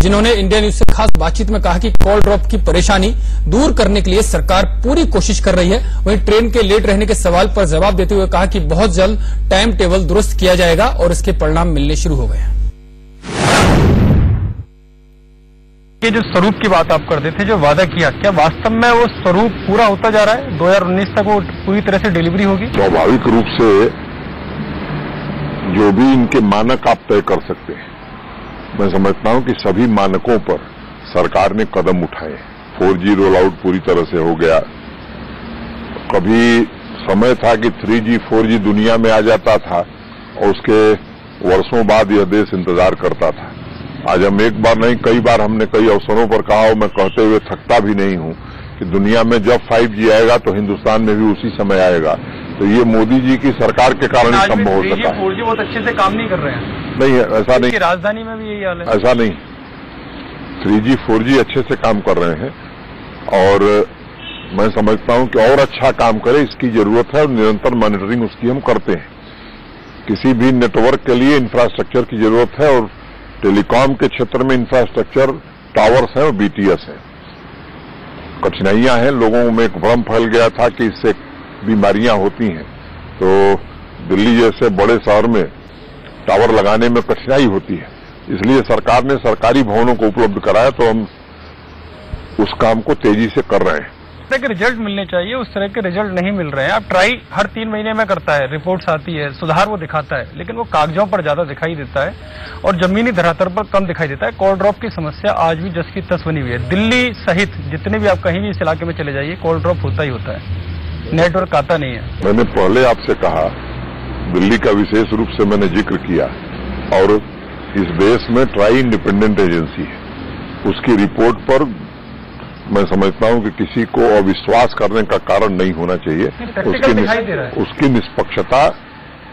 जिन्होंने India news से खास बातचीत में कहा कि कॉल ड्रॉप की परेशानी दूर करने के लिए सरकार पूरी कोशिश कर रही है। वहीं ट्रेन के लेट रहने के सवाल पर जवाब देते हुए कहा कि बहुत जल्द टाइम टेबल दुरुस्त किया जाएगा और इसके परिणाम मिलने शुरू हो गए हैं। ये जो स्वरूप की बात आप करते थे, जो वादा किया, क्या वास्तव में वो स्वरूप पूरा होता जा रहा है? 2019 तक वो पूरी तरह से डिलीवरी होगी? स्वाभाविक रूप से जो भी इनके मानक आप तय कर सकते हैं, मैं समझता हूं कि सभी मानकों पर सरकार ने कदम उठाए। 4G रोल आउट पूरी तरह से हो गया। कभी समय था कि 3G 4G दुनिया में आ जाता था और उसके वर्षों बाद यह देश इंतजार करता था। आज हम एक बार नहीं, कई बार हमने कई अवसरों पर कहा और मैं कहते हुए थकता भी नहीं हूं कि दुनिया में जब 5G आएगा तो हिंदुस्तान में भी उसी समय आएगा। तो ये मोदी जी की सरकार के कारण ही संभव हो सका है। 4G बहुत अच्छे से काम नहीं कर रहे हैं। नहीं, ऐसा नहीं। राजधानी में भी यही हाल है। ऐसा नहीं, 3G 4G अच्छे से काम कर रहे हैं और मैं समझता हूं कि और अच्छा काम करे, इसकी जरूरत है और निरंतर मॉनिटरिंग उसकी हम करते हैं। किसी भी नेटवर्क के लिए इंफ्रास्ट्रक्चर की जरूरत है और टेलीकॉम के क्षेत्र में इंफ्रास्ट्रक्चर टावर्स हैं और BTS हैं। कठिनाइयां हैं, लोगों में एक भ्रम फैल गया था कि इससे बीमारियां होती हैं, तो दिल्ली जैसे बड़े शहर में टावर लगाने में कठिनाई होती है, इसलिए सरकार ने सरकारी भवनों को उपलब्ध कराया, तो हम उस काम को तेजी से कर रहे हैं। तरह के रिजल्ट मिलने चाहिए, उस तरह के रिजल्ट नहीं मिल रहे हैं। अब ट्राई हर 3 महीने में करता है, रिपोर्ट्स आती है, सुधार वो दिखाता है, लेकिन वो कागजों पर ज्यादा दिखाई देता है और जमीनी धरातल पर कम दिखाई देता है। कॉल ड्रॉप की समस्या आज भी जस की तस बनी हुई है। दिल्ली सहित जितने भी आप कहीं भी इस इलाके में चले जाइए, कॉल ड्रॉप होता ही होता है, नेटवर्क आता नहीं है। मैंने पहले आपसे कहा, दिल्ली का विशेष रूप से मैंने जिक्र किया और इस देश में ट्राई इंडिपेंडेंट एजेंसी है, उसकी रिपोर्ट पर मैं समझता हूं कि किसी को अविश्वास करने का कारण नहीं होना चाहिए। उसकी निष्पक्षता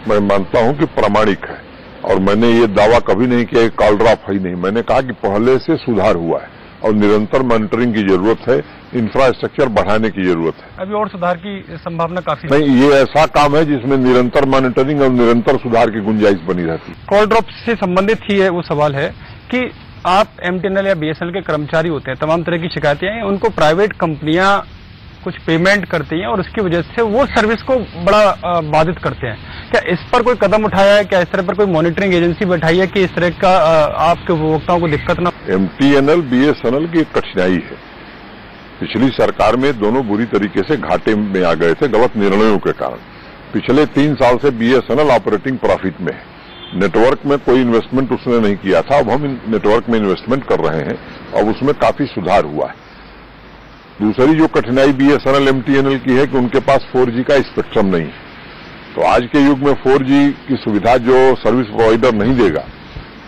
मैं मानता हूं कि प्रामाणिक है और मैंने ये दावा कभी नहीं किया कि कॉल ड्रॉप है ही नहीं। मैंने कहा कि पहले से सुधार हुआ है और निरंतर मॉनिटरिंग की जरूरत है, इंफ्रास्ट्रक्चर बढ़ाने की जरूरत है। अभी और सुधार की संभावना काफी नहीं, ये ऐसा काम है जिसमें निरंतर मॉनिटरिंग और निरंतर सुधार की गुंजाइश बनी रहती है। कॉल ड्रॉप से संबंधित ही है वो सवाल है कि आप MTNL या BSNL के कर्मचारी होते हैं, तमाम तरह की शिकायतें हैं, उनको प्राइवेट कंपनियां कुछ पेमेंट करती हैं और उसकी वजह से वो सर्विस को बड़ा बाधित करते हैं। क्या इस पर कोई कदम उठाया है? क्या इस तरह पर कोई मॉनिटरिंग एजेंसी बैठाई है कि इस तरह का आपके उपभोक्ताओं को दिक्कत न? MTNL BSNL की एक कठिनाई है, पिछली सरकार में दोनों बुरी तरीके से घाटे में आ गए थे गलत निर्णयों के कारण। पिछले 3 साल से BSNL ऑपरेटिंग प्रॉफिट में है। नेटवर्क में कोई इन्वेस्टमेंट उसने नहीं किया था, अब हम नेटवर्क में इन्वेस्टमेंट कर रहे हैं और उसमें काफी सुधार हुआ है। दूसरी जो कठिनाई BSNL MTNL की है कि उनके पास 4G का स्पेक्ट्रम नहीं है, तो आज के युग में 4G की सुविधा जो सर्विस प्रोवाइडर नहीं देगा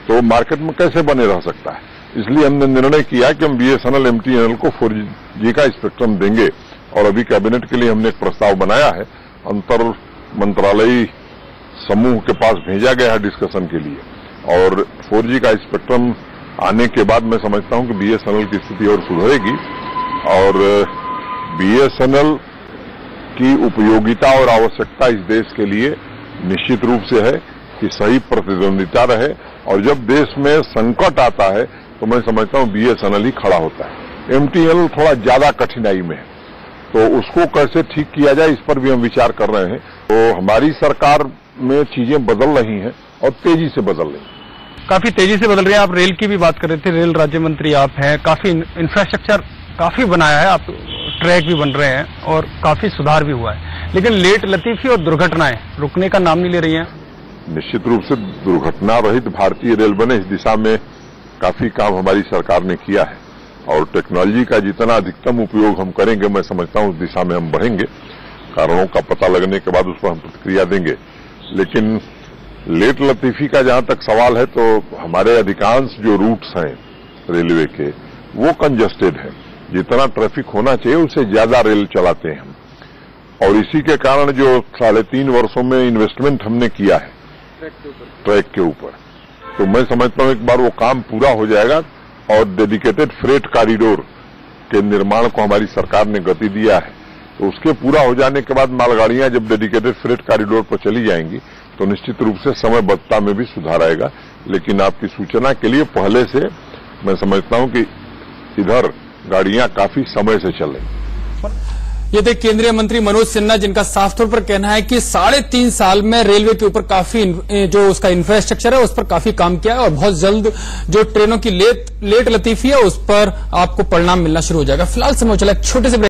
तो मार्केट में कैसे बने रह सकता है। इसलिए हमने निर्णय किया कि हम BSNL MTNL को 4G का स्पेक्ट्रम देंगे और अभी कैबिनेट के लिए हमने एक प्रस्ताव बनाया है, अंतर मंत्रालयी समूह के पास भेजा गया है डिस्कशन के लिए और 4G का स्पेक्ट्रम आने के बाद मैं समझता हूं कि BSNL की स्थिति और सुधरेगी और BSNL की उपयोगिता और आवश्यकता इस देश के लिए निश्चित रूप से है कि सही प्रतिद्वंदिता रहे और जब देश में संकट आता है तो मैं समझता हूं BSNL ही खड़ा होता है। MTNL थोड़ा ज्यादा कठिनाई में है, तो उसको कैसे ठीक किया जाए इस पर भी हम विचार कर रहे हैं। तो हमारी सरकार में चीजें बदल रही हैं और तेजी से बदल रही हैं। काफी तेजी से बदल रही है। आप रेल की भी बात कर रहे थे, रेल राज्य मंत्री आप हैं, काफी इंफ्रास्ट्रक्चर काफी बनाया है, आप ट्रैक भी बन रहे हैं और काफी सुधार भी हुआ है, लेकिन लेट लतीफी और दुर्घटनाएं रुकने का नाम नहीं ले रही हैं। निश्चित रूप से दुर्घटना रहित भारतीय रेल बने, इस दिशा में काफी काम हमारी सरकार ने किया है और टेक्नोलॉजी का जितना अधिकतम उपयोग हम करेंगे, मैं समझता हूं उस दिशा में हम बढ़ेंगे। कारणों का पता लगने के बाद उस पर हम प्रतिक्रिया देंगे। लेकिन लेट लतीफी का जहां तक सवाल है, तो हमारे अधिकांश जो रूट्स हैं रेलवे के वो कंजस्टेड है, जितना ट्रैफिक होना चाहिए उससे ज्यादा रेल चलाते हैं हम और इसी के कारण जो 3.5 वर्षों में इन्वेस्टमेंट हमने किया है ट्रैक के ऊपर, तो मैं समझता हूं एक बार वो काम पूरा हो जाएगा और डेडिकेटेड फ्रेट कॉरिडोर के निर्माण को हमारी सरकार ने गति दिया है, तो उसके पूरा हो जाने के बाद मालगाड़ियां जब डेडिकेटेड फ्रेट कॉरिडोर पर चली जाएंगी तो निश्चित रूप से समयबद्धता में भी सुधार आएगा। लेकिन आपकी सूचना के लिए पहले से मैं समझता हूं कि इधर गाड़ियां काफी समय से चल रही। ये थे केंद्रीय मंत्री मनोज सिन्हा, जिनका साफ तौर पर कहना है कि 3.5 साल में रेलवे के ऊपर काफी जो उसका इंफ्रास्ट्रक्चर है उस पर काफी काम किया है और बहुत जल्द जो ट्रेनों की लेट लतीफी है उस पर आपको परिणाम मिलना शुरू हो जाएगा। फिलहाल समय चला एक छोटे से